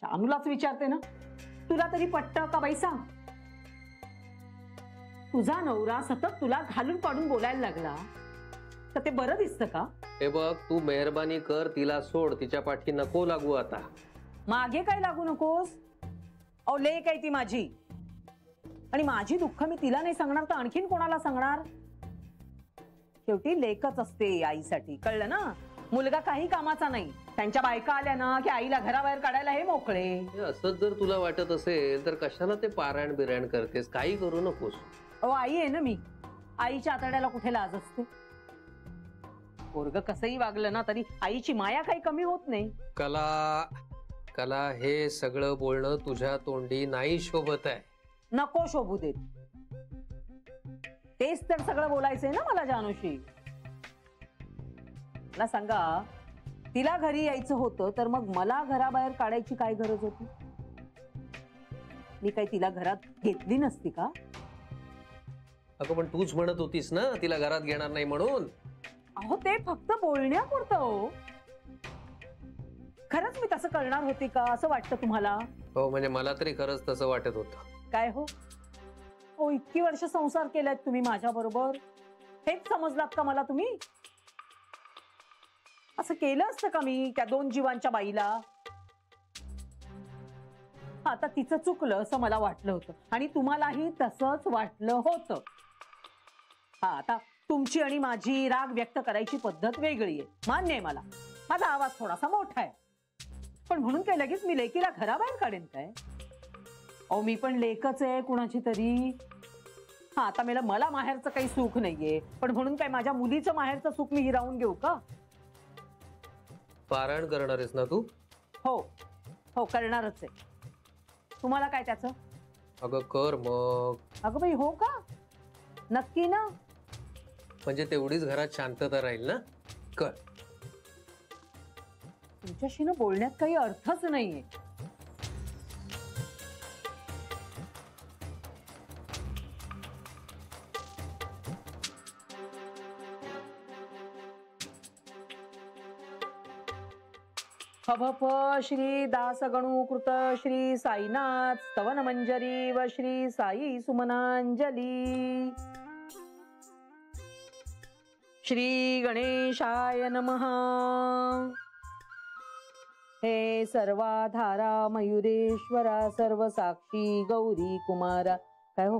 शानूलाच विचारते ना, तुला तरी पटतं का बाई सांग? तुझा नवरा सतत तुला घालून पाडून बोलायला लागला तर ते बरं दिसतं का? हे बघ, तू मेहरबानी कर, तिला सोड, तिच्या पाठी नको लागू आता. मागे काय लागू नकोस. अहो लेक आहे ती माझी, आणि माझी दुःख मी तिला नाही सांगणार तर आणखीन कोणाला सांगणार? शेवटी लेकच असते आईसाठी, कळलं ना? मुलगा काही कामाचा नाही. त्यांच्या बायका आल्या ना की आईला घराबाहेर काढायला हे मोकळे. असंच जर तुला वाटत असेल तर कशाला ते पारायण बिरायण करतेस? काही करू नकोस. अहो आई आहे ना मी, आईच्या आतड्याला कुठे लाज असते? पोरग कसंही वागलं ना तरी आईची माया काही कमी होत नाही. कला, कला, हे सगळं बोलणं तुझ्या तोंडी नाही शोभत आहे. नको शोभू देत. तेच तर सगळं बोलायचंय ना मला जानूशी. मला सांगा, तिला घरी यायचं होतं तर मग मला घराबाहेर काढायची काय गरज होती? मी काही तिला घरात घेतली नसती का? अगं पण तूच म्हणत होतीस ना तिला घरात घेणार नाही म्हणून. अहो ते फक्त बोलण्यापुरतं हो. खरंच मी तसं करणार होती का असं वाटतं तुम्हाला? हो, म्हणजे मला तरी खरंच तसं वाटत होतं. काय हो, हो इतकी वर्ष संसार केलाय तुम्ही माझ्या बरोबर, हेच समजलात का मला तुम्ही? असं केलं असतं का मी त्या दोन जीवांच्या बाईला? आता तिचं चुकलं असं मला वाटलं होतं आणि तुम्हालाही तसंच वाटलं होतं. हा, आता तुमची आणि माझी राग व्यक्त करायची पद्धत वेगळी आहे, मान्य आहे मला. माझा आवाज थोडासा मोठा आहे, पण म्हणून काय लगेच मी लेकीला घराबाहेर काढेन काय? अहो मी पण लेकच आहे कुणाची तरी. हा, आता मला माहेरचं काही सुख नाहीये, पण म्हणून काय माझ्या मुलीचं माहेरचं सुख मी हिरावून घेऊ का? पारायण करणार आहेस ना तू? हो हो, करणारच आहे. तुम्हाला काय त्याचं? अगं कर मग. अगं बाई हो का? नक्की ना? म्हणजे तेवढीच घरात शांतता राहील ना. कर. तुमच्याशी ना बोलण्यात काही अर्थच नाहीये. हभप श्री दासगणुकृत श्री साईनाथ स्तवन मंजरी व श्री साई सुमनांजली. श्री गणेशाय नमः. हे सर्वाधारा मयुरेश्वरा सर्व साक्षी गौरी कुमारा. काय हो,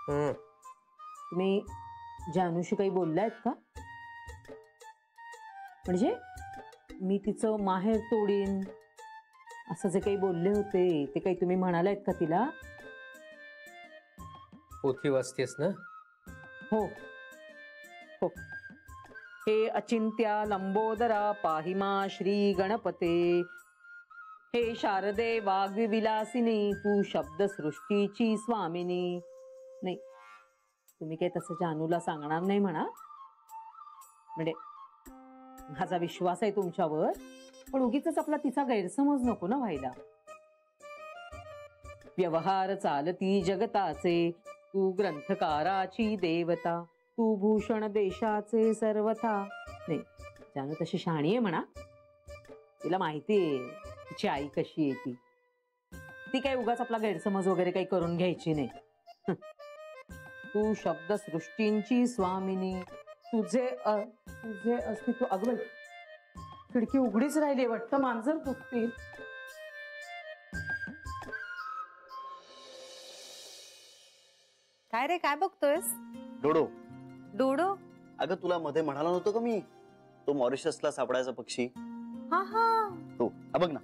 तुम्ही जानूशी काही बोललायत का? म्हणजे मी तिचं माहेर तोडीन असं जे काही बोलले होते ते काही तुम्ही म्हणालायत का तिला? पोथी वाचतेस ना? हो हो. हे अचिंत्या लंबोदरा पाहिमा श्री गणपते. हे शारदे वाग्विलासिनी तू शब्द सृष्टीची स्वामिनी. नाही, तुम्ही काही तसं जानूला सांगणार नाही म्हणा. म्हणजे माझा विश्वास आहे तुमच्यावर, पण उगीच आपला तिचा गैरसमज नको ना व्हायला. व्यवहार चालती जगताचे तू ग्रंथकाराची देवता. तू भूषण देशाचे सर्वथा. नाही, जानू तशी शहाणी आहे म्हणा. तिला माहितीये तिची आई कशी आहे ती. ती काही उगाच आपला गैरसमज वगैरे काही करून घ्यायची नाही. तू शब्द सृष्टींची स्वामिनी. तुझे अस्तित्व. अगं खिडकी उघडीच राहिली वाटतं, मांजर दुखतील. काय रे, काय बघतोयस? डोडो. डोडो? अगं तुला मध्ये म्हणाला नव्हतो का मी, तो मॉरिशसला सापडायचा पक्षी? हा हा, तो बघ ना,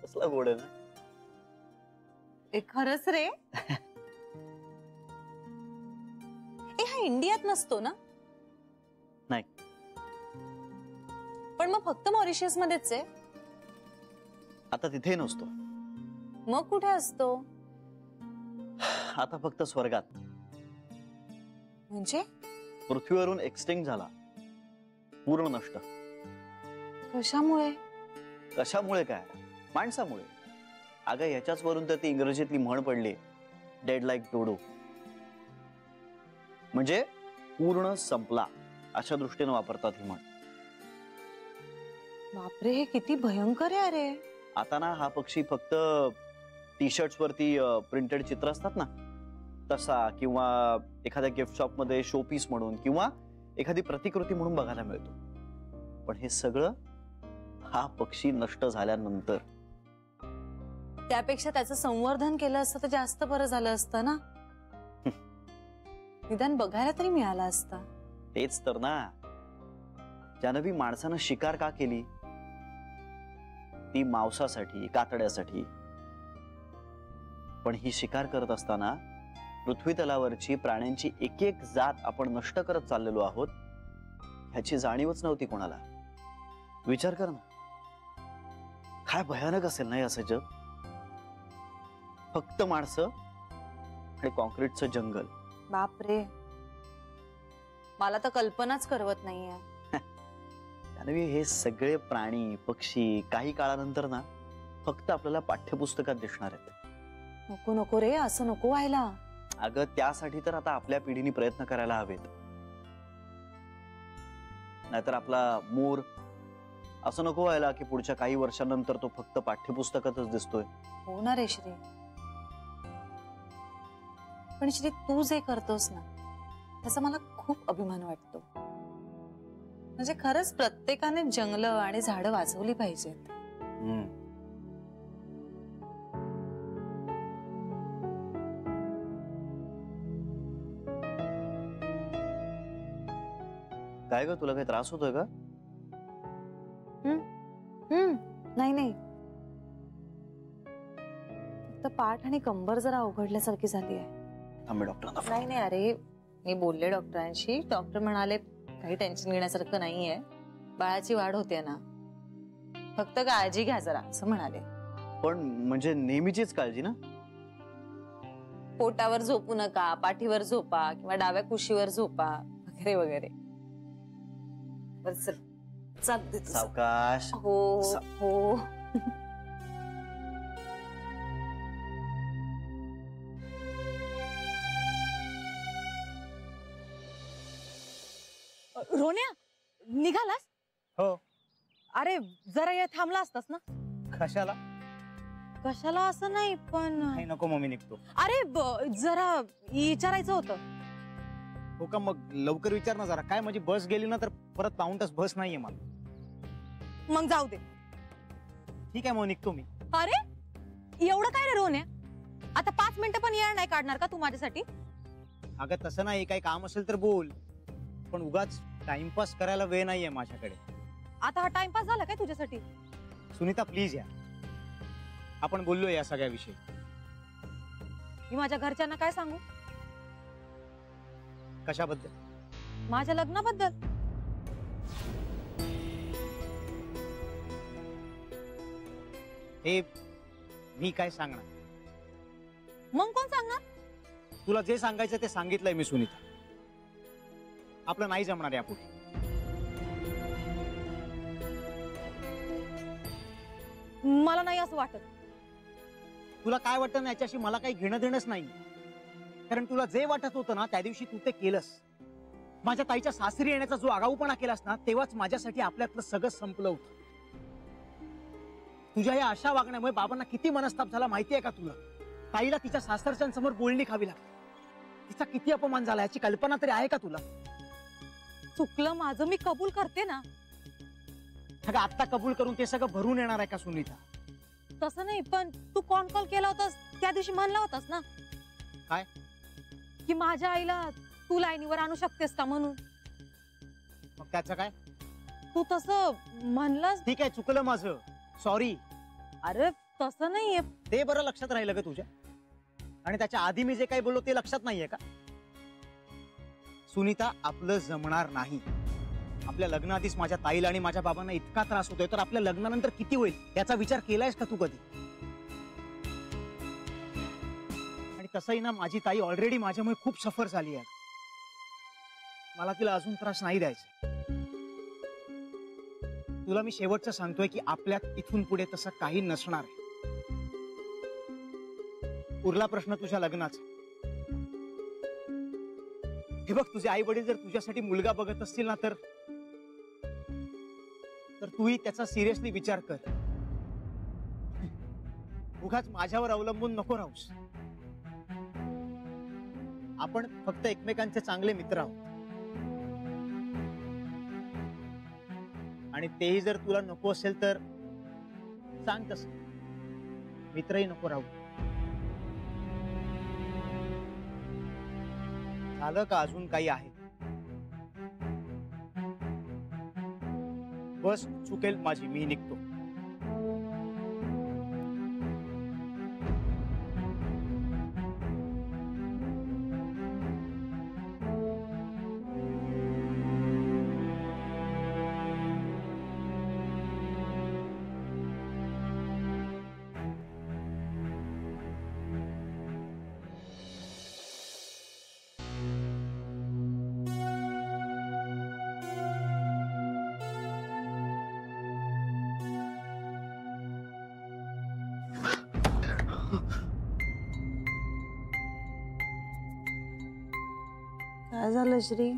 कसला गोड आहे ना. ए खरंच रे? ए हा इंडियात नसतो ना? नाही. पण मग फक्त मॉरिशस मध्येच आहे? आता तिथे नसतो. मग कुठे असतो? आता फक्त स्वर्गात. म्हणजे पृथ्वीवरून एक्सटिंक्ट झाला, पूर्ण नष्ट. कशामुळे? कशामुळे काय, माणसामुळे. अगं ह्याच्याच वरून तर ती इंग्रजीतली म्हण पडली, डेड लाईक डोडो. म्हणजे पूर्ण संपला अशा दृष्टीने वापरतात ही म्हण. बापरे, हे किती भयंकर आहे. अरे आता ना हा पक्षी फक्त टी शर्ट्स वरती प्रिंटेड चित्र असतात ना तसा, किंवा एखाद्या गिफ्ट शॉप मध्ये शो पीस म्हणून, किंवा एखादी प्रतिकृती म्हणून बघायला मिळतो. पण हे सगळं हा पक्षी नष्ट झाल्यानंतर. त्यापेक्षा त्याचं संवर्धन केलं असतं तर जास्त बरं झालं असतं ना. निदान बघायला तरी मिळाला असता. तेच तर ना. जानवी, माणसानं शिकार का केली? ती मांसासाठी, कातड्यासाठी. पण ही शिकार करत असताना पृथ्वी तलावरची प्राण्यांची एक एक जात आपण नष्ट करत चाललेलो आहोत ह्याची जाणीवच नव्हती कोणाला. विचार कर ना, काय भयानक असेल नाही असं जग. फक्त माणसं आणि कॉन्क्रीटचं जंगल. बापरे, मला तर कल्पनाच करवत नाहीये. जानवी, हे सगळे प्राणी पक्षी काही काळानंतर ना फक्त आपल्याला पाठ्यपुस्तकात दिसणार आहेत. नको नको रे, असं नको व्हायला. अगं, त्यासाठी तर आता आपल्या पिढीने प्रयत्न करायला हवेत. नाहीतर आपला मोर असं नको व्हायला की पुढच्या काही वर्षांनंतर तो फक्त पाठ्यपुस्तकातच दिसतोय. हो ना रे श्री. पण श्री, तू जे करतोस ना त्याचा मला खूप अभिमान वाटतो. म्हणजे खरंच प्रत्येकाने जंगलं आणि झाडं वाचवली पाहिजेत. काय ग, तुला काही त्रास होतोय का? नाही नाही, फक्त पाठ आणि कंबर जरा अवघडल्यासारखी झाली आहे. आम्ही डॉक्टरांना नाही नाही, अरे मी बोलले डॉक्टरांशी. डॉक्टर म्हणाले काही टेन्शन घेण्यासारखं नाहीये, बाळाची वाढ होते ना, फक्त काळजी घ्या जरा, असं म्हणाले. पण म्हणजे नेहमीचीच काळजी ना? पोटावर झोपू नका, पाठीवर झोपा किंवा डाव्या कुशीवर झोपा वगैरे वगैरे. बरं, चल चालते तुझं. सावकाश. हो हो. रोन्या, निघालास? हो. अरे जरा या थांबला असतास ना. कशाला? कशाला असं नाही, पण नाही, नको मम्मी, निघतो. अरे जरा विचारायचं होतं. हो का? मग लवकर विचार ना जरा. काय माझी बस गेली ना तर परत पाऊण तास बस नाहीये मला. मग जाऊ दे. ठीक आहे, मग निघतो मी. अरे एवढं काय रे रोन्या, आता 5 मिनिटं पण येणार नाही काढणार का तू माझ्यासाठी? अगं तसं नाही, काही काम असेल तर बोल, पण उगाच टाइमपास करायला वेळ नाहीये माझ्याकडे. आता हा टाइमपास झाला काय तुझ्यासाठी? सुनीता प्लीज या, आपण बोललो या सगळ्याविषयी. मी माझ्या घरच्यांना काय सांगू? कशाबद्दल? माझ्या लग्नाबद्दल. हे मी काय सांगणार? मग कोण सांगणार? तुला जे सांगायचं ते सांगितलंय मी सुनीता. आपलं नाही जमणार यापुढे. मला नाही असं वाटत. तुला काय वाटतं ना याच्याशी मला काही घेणं देणंच नाही. कारण तुला जे वाटत होतं ना त्या दिवशी तू ते केलंस. माझ्या ताईच्या सासरी येण्याचा जो आगाऊपणा केलास ना तेव्हाच माझ्यासाठी आपल्यातलं सगळं संपलं होतं. तुझ्या या अशा वागण्यामुळे बाबांना किती मनस्ताप झाला माहितीये का तुला? ताईला तिच्या सासरच्यांसमोर बोलणी खावी लागली. तिचा किती अपमान झाला याची कल्पना तरी आहे का तुला? चुकलं माझं, मी कबूल करते ना. अगं आत्ता कबूल करून ते सगळं भरून येणार आहे का सुनीता? तसं नाही, पण तू कॉल केला होतास त्या दिवशी म्हणला होतास ना. काय? की माझ्या आईला तू लाईनीवर आणू शकतेस का म्हणून. मग त्याचं काय? तू तसं म्हणलास. ठीक आहे, चुकलं माझं, सॉरी. अरे तसं नाहीये. ते बरं लक्षात राहिलं का तुझ्या? आणि त्याच्या आधी मी जे काही बोललो ते लक्षात नाहीये का? सुनीता, आपलं जमणार नाही. आपल्या लग्नाआधीच माझ्या ताईला आणि माझ्या बाबांना इतका त्रास होतोय तर आपल्या लग्नानंतर किती होईल याचा विचार केलायस का तू कधी? आणि तसंही ना माझी ताई ऑलरेडी माझ्यामुळे खूप सफर झाली आहे. मला तिला अजून त्रास नाही द्यायचा. तुला मी शेवटचं सांगतोय की आपल्यात इथून पुढे तसं काही नसणार आहे. उरला प्रश्न तुझ्या लग्नाचा. हे बघ, तुझे आई वडील जर तुझ्यासाठी मुलगा बघत असतील ना तर तूही त्याचा सिरियसली विचार कर. उगाच माझ्यावर अवलंबून नको राहूस. आपण फक्त एकमेकांचे चांगले मित्र आहोत. आणि तेही जर तुला नको असेल तर सांग तसं. मित्रही नको राहू. झालं का अजून काही आहे? बस चुकेल माझी, मी निघतो. काय झालं श्री?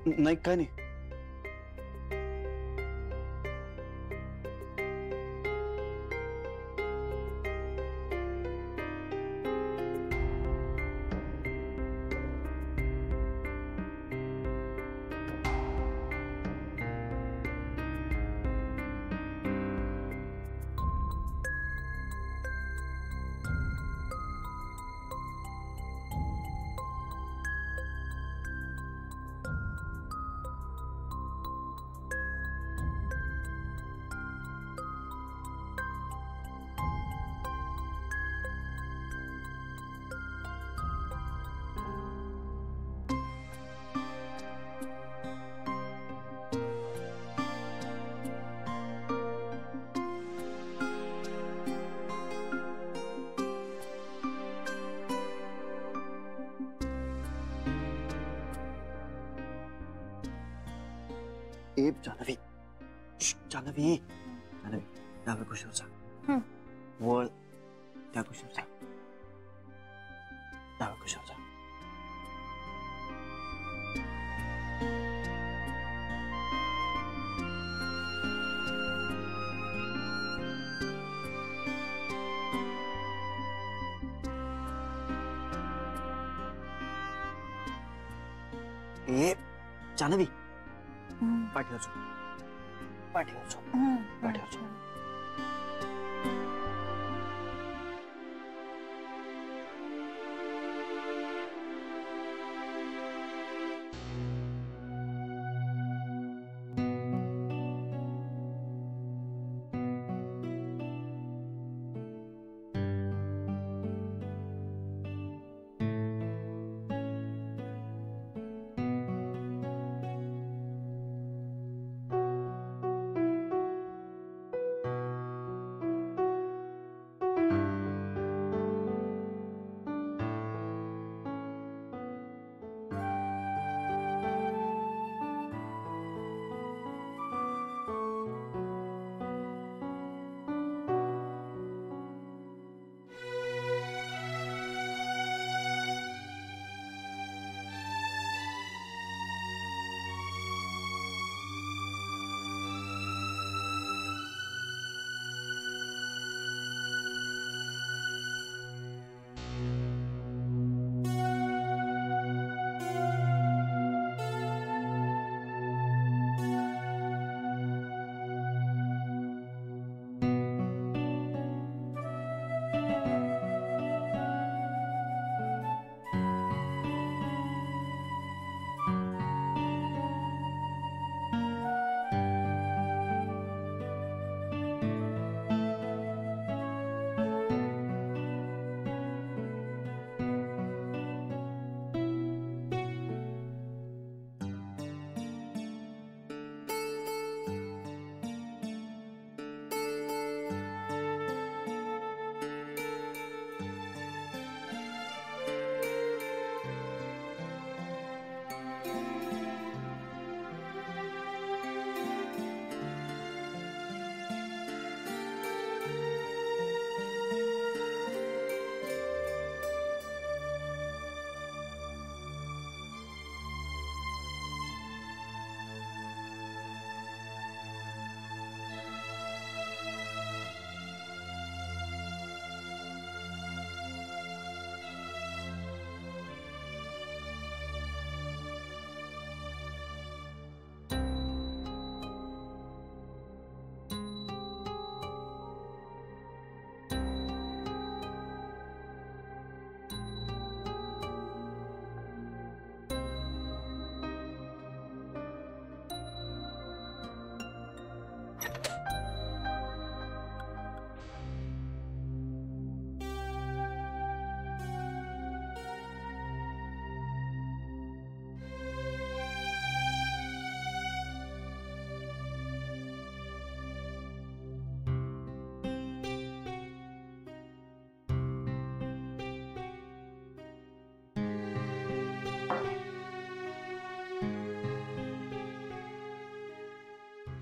नाही काय नाही. ए जानवी, जानवी, जानवी, डाव्या कुशीवर जा. वळ त्या कुशीवर जा. डाव्या कुशीवर जा. ए जानवी, पाठीवर झोप. पाठीवर झोप. पाठीवर झोप.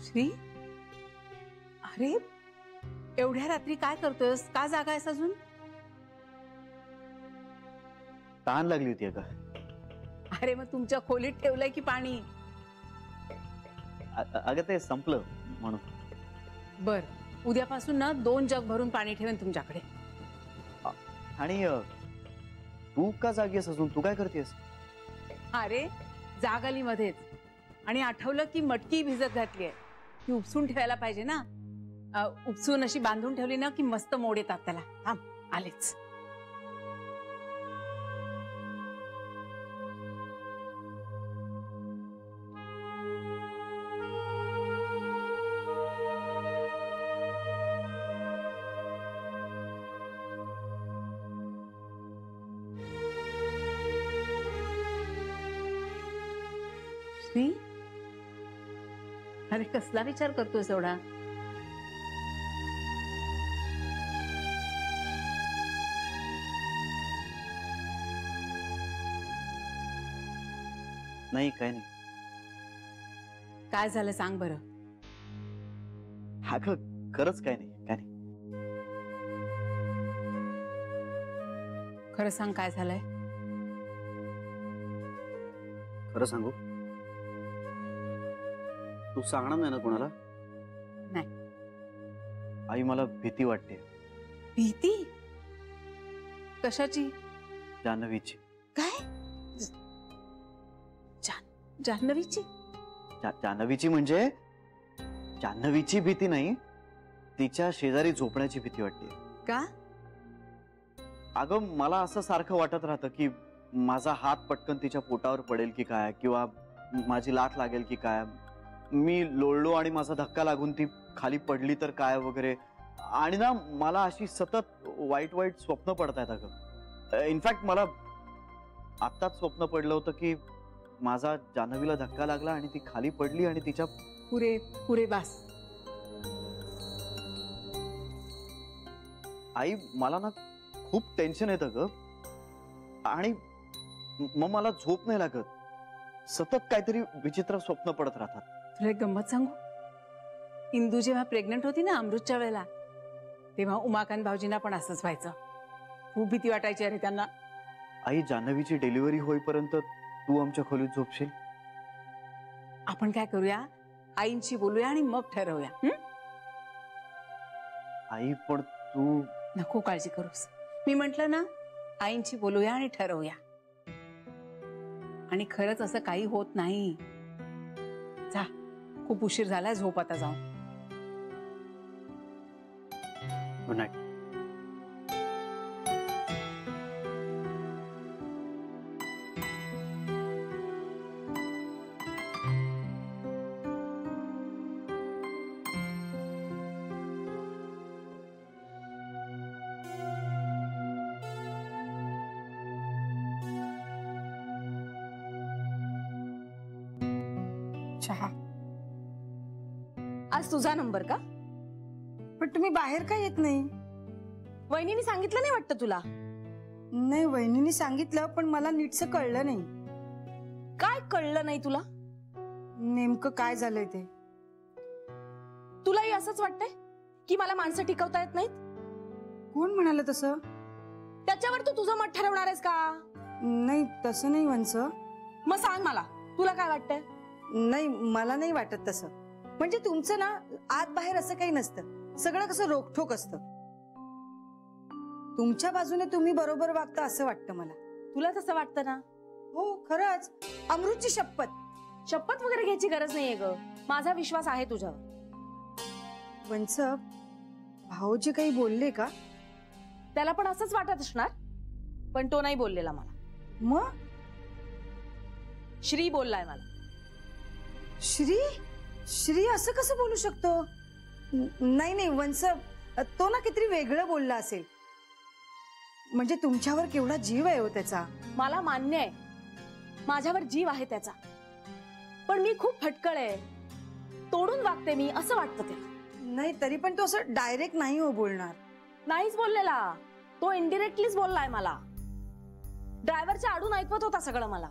श्री, अरे एवढ्या रात्री काय करतोयस? का जागा आहेस अजून? तहान लागली होती का? अरे मग तुमच्या खोलीत ठेवलंय की पाणी? अगं ते संपलं म्हणून. बर, उद्यापासून ना 2 जग भरून पाणी ठेवेन तुमच्याकडे. आणि तू का जागी आहेस अजून? तू काय करतेस? अरे जाग आली मध्येच आणि आठवलं की मटकी भिजत घातली आहे, ती उपसून ठेवायला पाहिजे ना. उपसून अशी बांधून ठेवली ना की मस्त मोड येतात त्याला. थांब, आलेच. श्री, अरे कसला विचार करतोस एवढा? नाही, काय नाही. काय झालं सांग बरं. अगं खरंच काय नाही, काय नाही. खरं सांग, काय झालंय? खरं सांगू? तू सांगणार नाही ना कोणाला? नाही. आई, मला भीती वाटते. भीती? कशाची? जान्हवीची. काय? जान्हवीची? जान्हवीची म्हणजे जान्हवीची भीती नाही, तिच्या शेजारी झोपण्याची भीती वाटते. का? अगं मला असं सारखं वाटत राहतं की माझा हात पटकन तिच्या पोटावर पडेल की काय, किंवा माझी लाथ लागेल की काय, मी लोळलो आणि माझा धक्का लागून ती खाली पडली तर काय वगैरे. आणि ना मला अशी सतत वाईट वाईट स्वप्न पडतायत. अगं इनफॅक्ट मला आत्ताच स्वप्न पडलं होतं की माझा जान्हवीला धक्का लागला आणि ती खाली पडली आणि तिच्या पुरे पुरे बास. आई, मला ना खूप टेन्शन येतं ग, आणि मग मला झोप नाही लागत. सतत काहीतरी विचित्र स्वप्न पडत राहतात. तुला एक गंमत सांगू? इंदू जेव्हा प्रेग्नंट होती ना अमृतच्या वेळेला, तेव्हा उमाकांत भाऊजींना पण असंच व्हायचं. खूप भीती वाटायची अरे त्यांना. आई, जान्हवीची डिलिव्हरी होईपर्यंत तू आमच्या खोलीत झोपशील? आपण काय करूया, आईंशी बोलूया आणि मग ठरवूया. आई, पण तू... नको काळजी करूस. मी म्हंटल ना, आईंशी बोलूया आणि ठरवूया. आणि खरंच असं काही होत नाही. जा, खूप उशीर झालाय, झोप आता जाऊन. Good night. चहा. आज तुझा नंबर का? पण तुम्ही बाहेर का येत नाही? वहिनीने सांगितलं नाही वाटतं तुला? नाही, वहिनीने सांगितलं पण मला नीटसं कळलं नाही. काय कळलं नाही तुला? नेमकं काय झालंय ते. तुलाही असंच वाटतंय की मला माणसं टिकवता येत नाहीत? कोण म्हणाल तसं? त्याच्यावर तू तुझं मत ठरवणार आहेस का? नाही, तसं नाही वंस. मग सांग मला, तुला काय वाटतंय? नाही, मला नाही वाटत तसं. म्हणजे तुमचं ना आत बाहेर असं काही नसतं, सगळं कसं रोखठोक असतं. तुमच्या बाजूने तुम्ही बरोबर वागता असं वाटतं मला. तुला तसं वाटतं ना? हो, खरंच. अमृतची शपथ. शपथ वगैरे घ्यायची गरज नाहीये ग, माझा विश्वास आहे तुझ्यावर. वंस, भाऊजी काही बोलले का? त्याला पण असंच वाटत असणार, पण तो नाही बोललेला मला. मग श्री बोललाय मला. श्री? श्री असं कसं बोलू शकतो? नाही नाही वंस, तो ना किती वेगळं बोलला असेल. म्हणजे तुमच्यावर केवढा जीव आहे हो त्याचा. मला मान्य आहे, माझ्यावर जीव आहे त्याचा, पण मी खूप फटकळ आहे, तोडून वागते मी असं वाटतं ते. नाही, तरी पण तो असं डायरेक्ट नाही हो बोलणार. नाहीच बोललेला तो, इनडिरेक्टलीच बोललाय मला. ड्रायव्हरच्या आडून ऐकवत होता सगळं मला.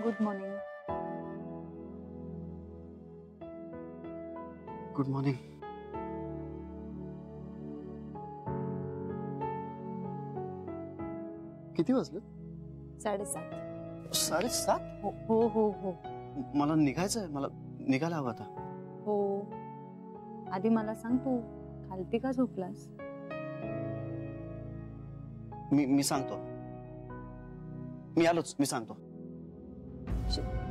Good morning. Good morning. किती वाजले? 7:30. 7:30? हो हो हो हो मला निघायचंय, मला निघायला हवं आता. हो. आधी मला सांग, तू खालती का झोपलास? मी सांगतो. मी आलोच, मी सांगतो. श-